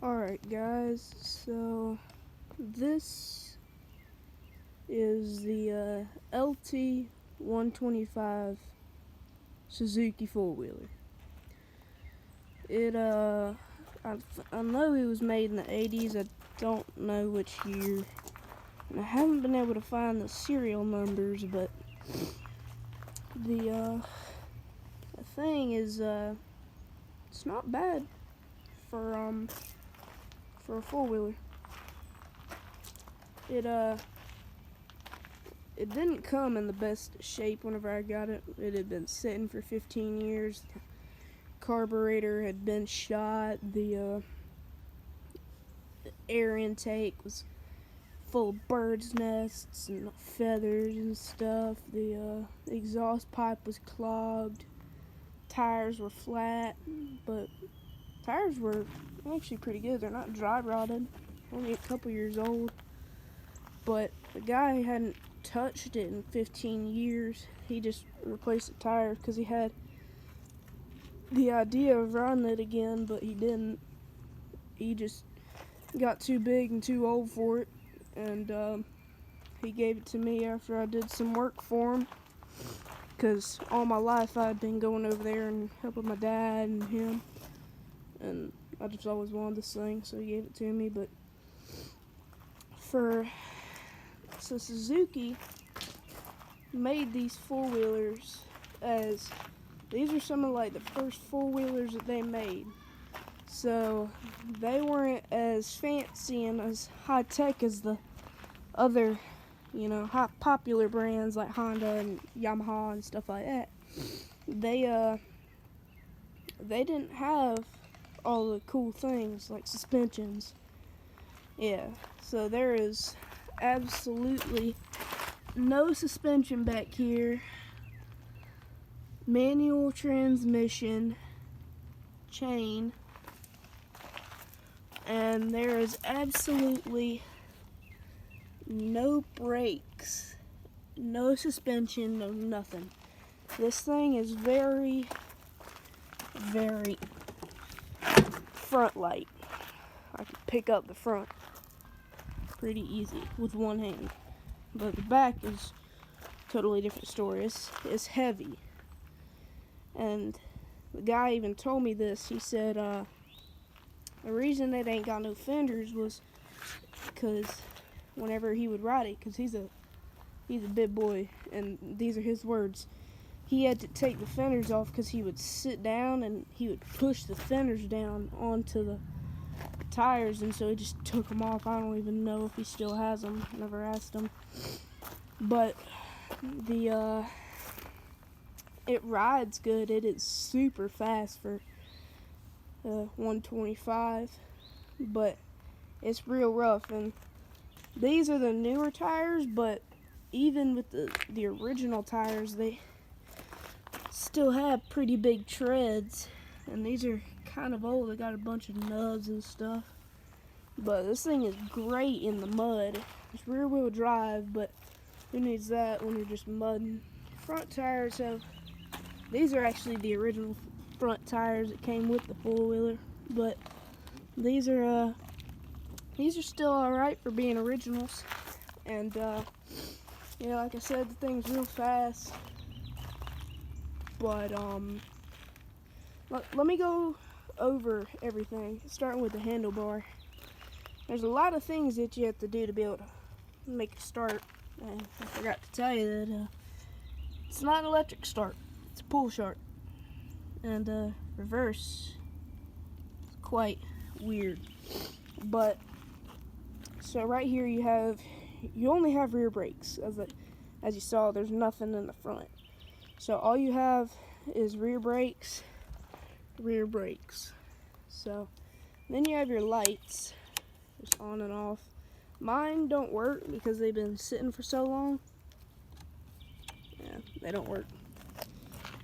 Alright guys, so this is the LT 125 Suzuki four-wheeler. I know it was made in the 80s, I don't know which year. And I haven't been able to find the serial numbers, but the thing is, it's not bad for a four-wheeler. It didn't come in the best shape whenever I got it. It had been sitting for 15 years. The carburetor had been shot. The air intake was full of birds' nests and feathers and stuff. The exhaust pipe was clogged. Tires were flat, but tires were actually pretty good. They're not dry rotted, only a couple years old. But the guy hadn't touched it in 15 years. He just replaced the tire because he had the idea of running it again, but he didn't. He just got too big and too old for it, and he gave it to me after I did some work for him, because all my life I'd been going over there and helping my dad and him, and I just always wanted this thing, so he gave it to me. But so Suzuki made these four-wheelers as, these are some of like the first four-wheelers that they made. So they weren't as fancy and as high-tech as the other, hot popular brands like Honda and Yamaha and stuff like that. They didn't have all the cool things like suspensions. Yeah, so there is absolutely no suspension back here. Manual transmission, chain, and there is absolutely no brakes, no suspension, no nothing. This thing is very, very front light. I can pick up the front pretty easy with one hand, but the back is a totally different story. It's heavy, and the guy even told me this. He said the reason it ain't got no fenders was because whenever he would ride it, because he's a big boy, and these are his words, he had to take the fenders off because he would sit down and he would push the fenders down onto the tires, and so he just took them off. I don't even know if he still has them. Never asked him. But it rides good. It is super fast for 125, but it's real rough. And these are the newer tires, but even with the original tires, they still have pretty big treads, and these are kind of old. They got a bunch of nubs and stuff, but this thing is great in the mud. It's rear wheel drive, but who needs that when you're just mudding? Front tires have, these are actually the original front tires that came with the four-wheeler, but these are still alright for being originals. And like I said, the thing's real fast. But let me go over everything, starting with the handlebar. There's a lot of things that you have to do to be able to make a start. And I forgot to tell you that it's not an electric start, it's a pull start. And reverse is quite weird. But so right here you only have rear brakes. As you saw, there's nothing in the front. So all you have is rear brakes. So then you have your lights, just on and off. Mine don't work because they've been sitting for so long. Yeah, they don't work.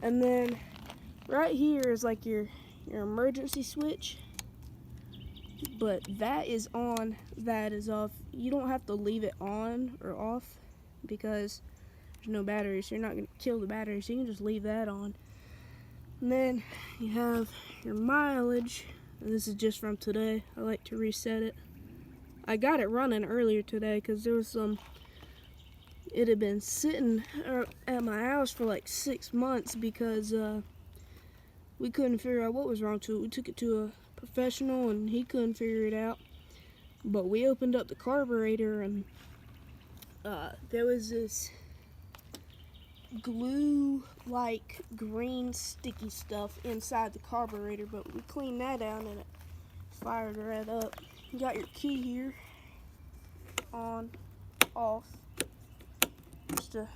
And then right here is like your emergency switch, but that is on, that is off. You don't have to leave it on or off because there's no battery, so you're not going to kill the battery, so you can just leave that on. And then you have your mileage, And this is just from today. I like to reset it. I got it running earlier today because there was some, it had been sitting at my house for like 6 months because we couldn't figure out what was wrong to it. We took it to a professional and he couldn't figure it out. But we opened up the carburetor and there was this glue-like green sticky stuff inside the carburetor, but we cleaned that out and it fired right up. You got your key here, on, off, just a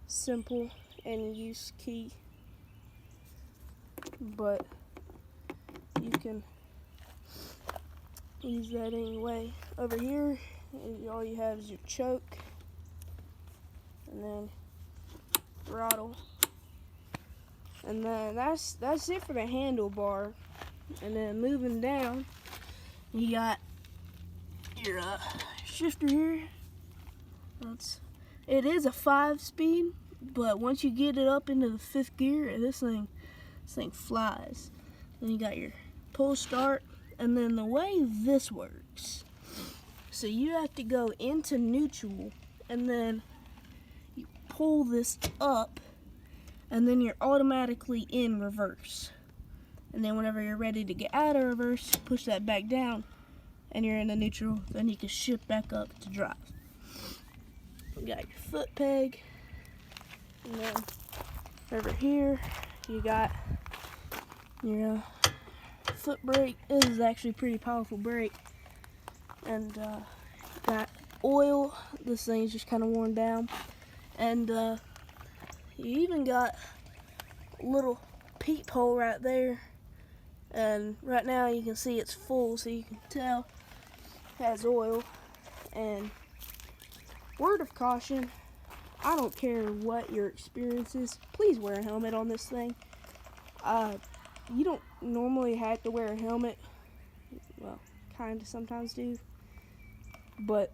simple and use key, but you can use that anyway. Over here, all you have is your choke, and then throttle, and then that's it for the handlebar. And then moving down, you got your shifter here. It is a 5-speed, but once you get it up into the 5th gear, this thing flies. Then you got your pull start, and then the way this works, so you have to go into neutral, and then you pull this up, and then you're automatically in reverse. And then whenever you're ready to get out of reverse, push that back down, and you're in the neutral. Then you can shift back up to drive. You got your foot peg, and then over here you got your foot brake. This is actually a pretty powerful brake. And got oil. This thing's just kind of worn down. And you even got a little peephole right there. And right now you can see it's full, so you can tell it has oil. And word of caution, I don't care what your experience is, please wear a helmet on this thing. You don't normally have to wear a helmet. Well, kind of sometimes do. But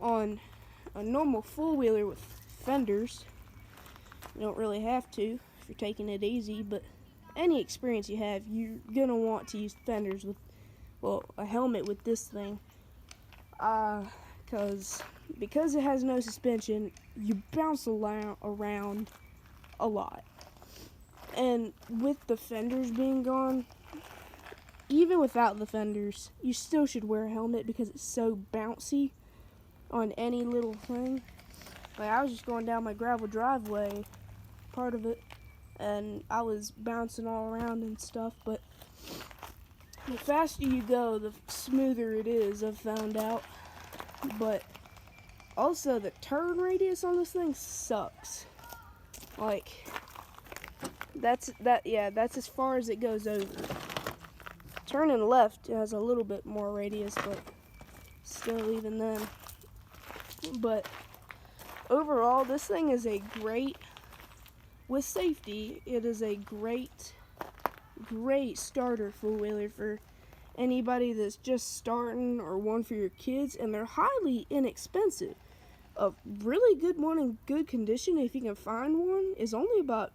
on a normal four-wheeler with fenders, you don't really have to if you're taking it easy, but any experience you have, you're gonna want to use fenders with, well, a helmet with this thing, because it has no suspension, you bounce around a lot. And with the fenders being gone, even without the fenders, you still should wear a helmet because it's so bouncy on any little thing. Like, I was just going down my gravel driveway, part of it, and I was bouncing all around and stuff, but the faster you go, the smoother it is, I've found out. But also the turn radius on this thing sucks. Like, that's as far as it goes over. Turning left has a little bit more radius, but still even then. But overall, this thing is a great, with safety, it is a great starter four-wheeler for anybody that's just starting, or one for your kids, and they're highly inexpensive. A really good one in good condition, if you can find one, is only about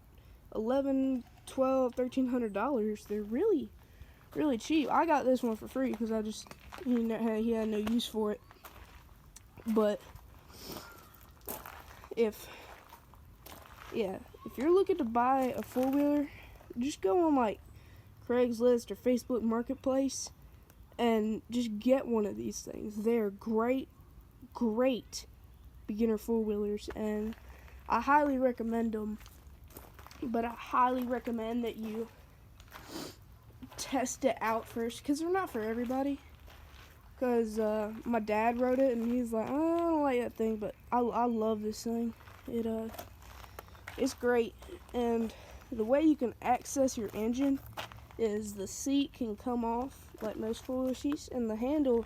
$1,100, $1,200, $1,300. They're really cheap. I got this one for free because I just, he had no use for it. But if you're looking to buy a four-wheeler, just go on like Craigslist or Facebook Marketplace and just get one of these things. They're great beginner four-wheelers, and I highly recommend them. But I highly recommend that you test it out first, because they're not for everybody. Because my dad rode it and he's like, oh, I don't like that thing, but I love this thing. It's great. And the way you can access your engine is the seat can come off like most four-wheel seats, and the handle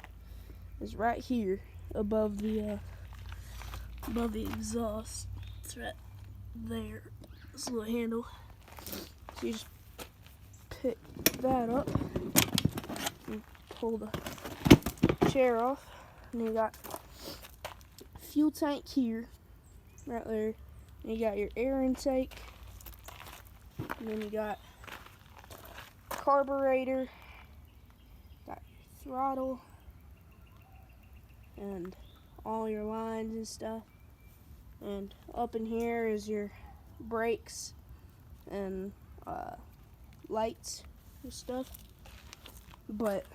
is right here above the exhaust. It's right there. This little handle. So you just pick that up and pull the chair off, and you got fuel tank here, right there. And you got your air intake, and then you got carburetor, got your throttle, and all your lines and stuff. And up in here is your brakes and lights and stuff. But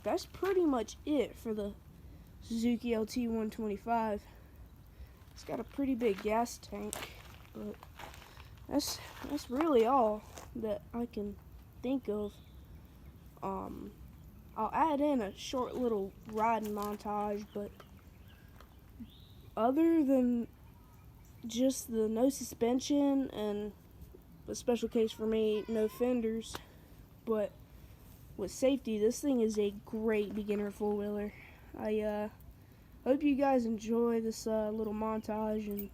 that's pretty much it for the Suzuki LT 125. It's got a pretty big gas tank, but that's really all that I can think of. I'll add in a short little riding montage, but other than just the no suspension and a special case for me, no fenders, but with safety, this thing is a great beginner four-wheeler. I hope you guys enjoy this little montage, and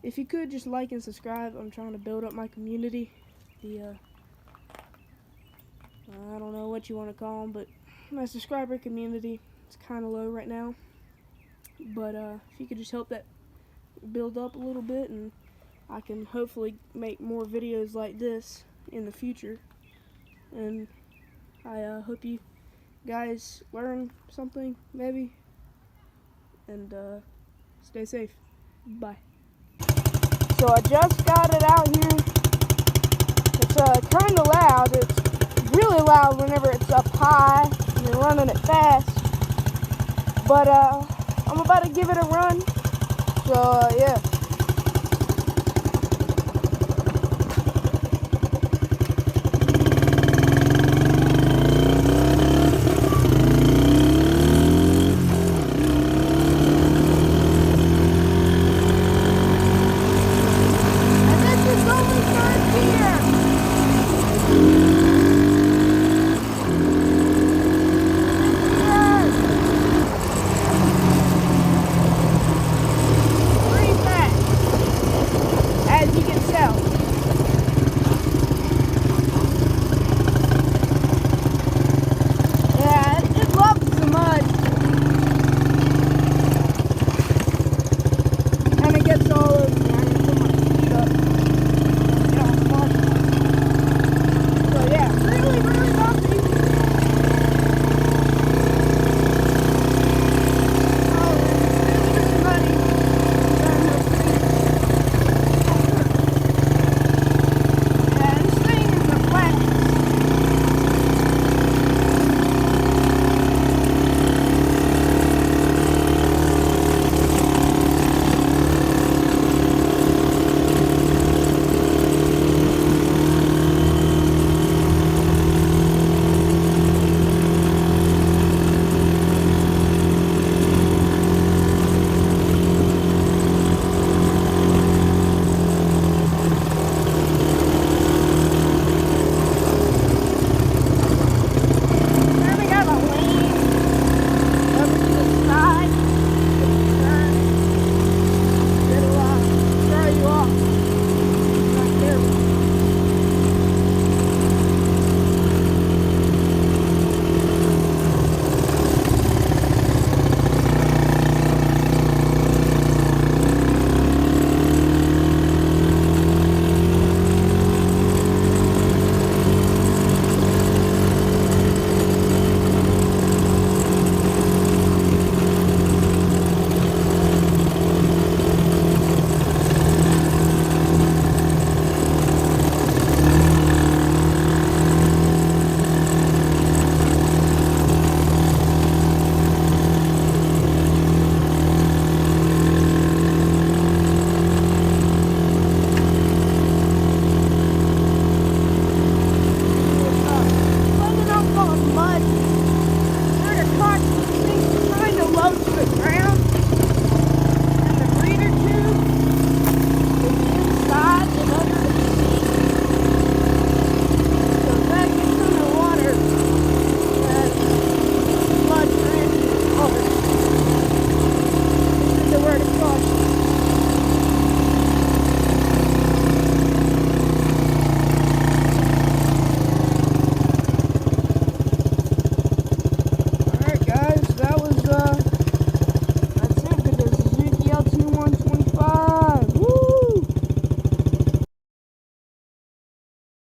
if you could just like and subscribe. I'm trying to build up my community. I don't know what you want to call them, but my subscriber community, it's kind of low right now. But if you could just help that build up a little bit, and I can hopefully make more videos like this in the future. And I hope you guys learn something, maybe. And stay safe. Bye. So I just got it out here. It's kind of loud. It's really loud whenever it's up high and you're running it fast. But I'm about to give it a run. So yeah.